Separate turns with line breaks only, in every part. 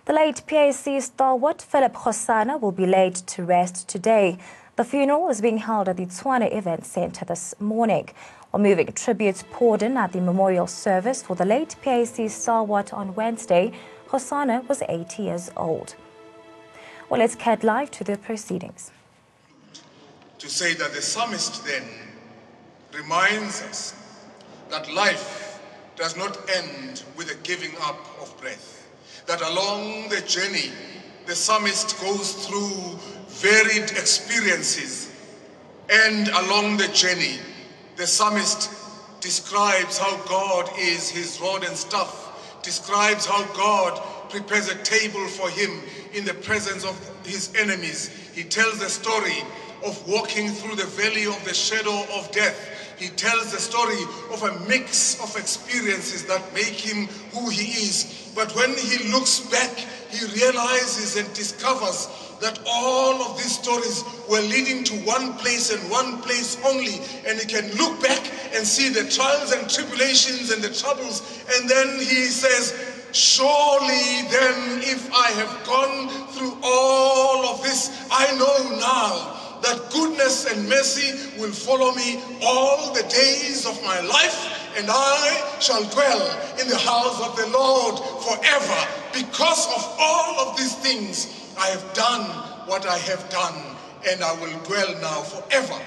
The late PAC stalwart Philip Kgosana will be laid to rest today. The funeral is being held at the Tshwane Event Centre this morning. While moving tributes poured in at the memorial service for the late PAC stalwart on Wednesday, Kgosana was 80 years old. Well, let's cut live to the proceedings.
To say that the psalmist then reminds us that life does not end with the giving up of breath. That along the journey, the psalmist goes through varied experiences. And along the journey, the psalmist describes how God is his rod and staff, describes how God prepares a table for him in the presence of his enemies. He tells the story of walking through the valley of the shadow of death. He tells the story of a mix of experiences that make him who he is. But when he looks back, he realizes and discovers that all of these stories were leading to one place and one place only. And he can look back and see the trials and tribulations and the troubles. And then he says, surely then if I have gone through all of this, I know now that goodness and mercy will follow me all the days of my life, and I shall dwell in the house of the Lord forever. Because of all of these things, I have done what I have done, and I will dwell now forever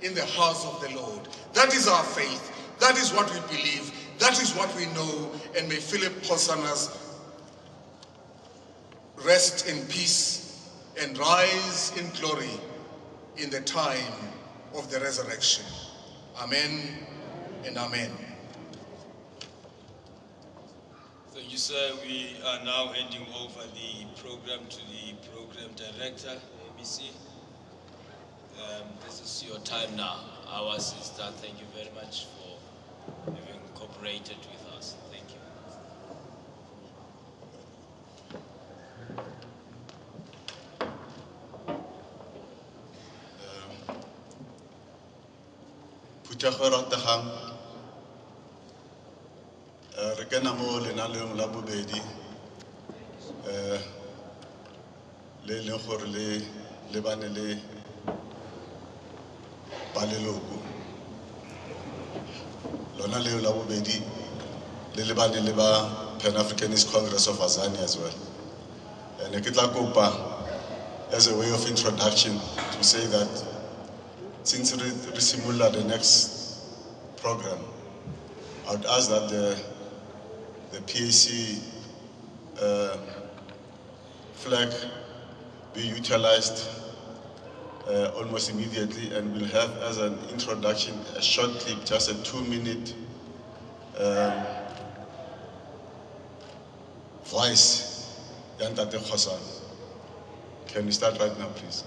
in the house of the Lord. That is our faith. That is what we believe. That is what we know. And may Philip Kgosana's rest in peace and rise in glory in the time of the resurrection. Amen and amen.
Thank you, sir. We are now handing over the program to the program director, ABC. This is your time now. Our sister, thank you very much for having cooperated with us. Thank you.
Re kena mo lenaneong la bobedi le leng gore le lebane le ba leloko lona leo la bobedi le lebane le ba Pan-Africanist Congress of Azania as well. And ke tla kopa as a way of introduction to say that since we simula the next program, I would ask that the PAC flag be utilized almost immediately, and we'll have as an introduction a short clip, just a 2-minute voice. Yantate Kgosana. Can we start right now, please?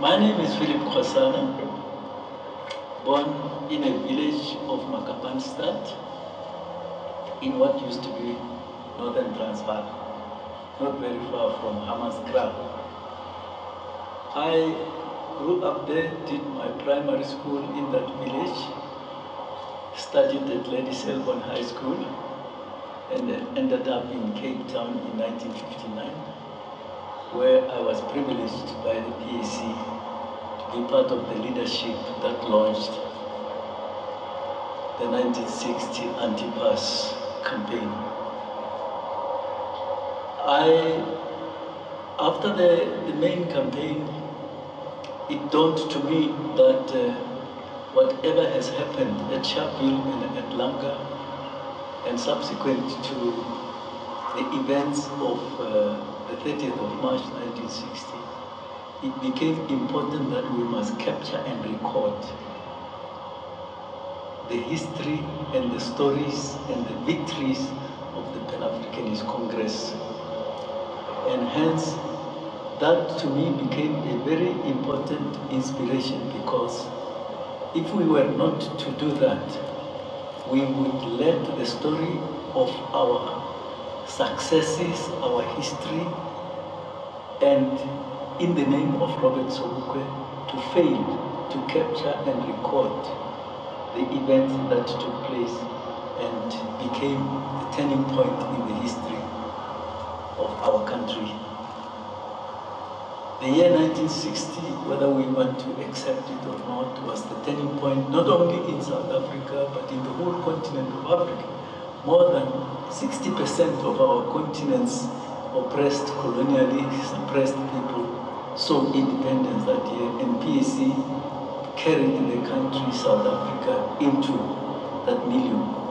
My name is Philip Kgosana, born in a village of Makapanstad, in what used to be northern Transvaal, not very far from Hammanskraal. I grew up there, did my primary school in that village, studied at Lady Selborne High School, and then ended up in Cape Town in 1959, where I was privileged by the PAC to be part of the leadership that launched the 1960 anti-pass campaign. After the main campaign, it dawned to me that whatever has happened at Sharpeville and at Langa, and subsequent to the events of the 30th of March 1960, it became important that we must capture and record the history and the stories and the victories of the Pan-Africanist Congress. And hence, that to me became a very important inspiration, because if we were not to do that, we would let the story of our successes, our history, and in the name of Robert Sobukwe, to fail to capture and record the events that took place and became a turning point in the history of our country. The year 1960, whether we want to accept it or not, was the turning point not only in South Africa, but in the whole continent of Africa. More than 60% of our continent's oppressed, colonially suppressed people saw independence that year, and PAC carried the country, South Africa, into that milieu.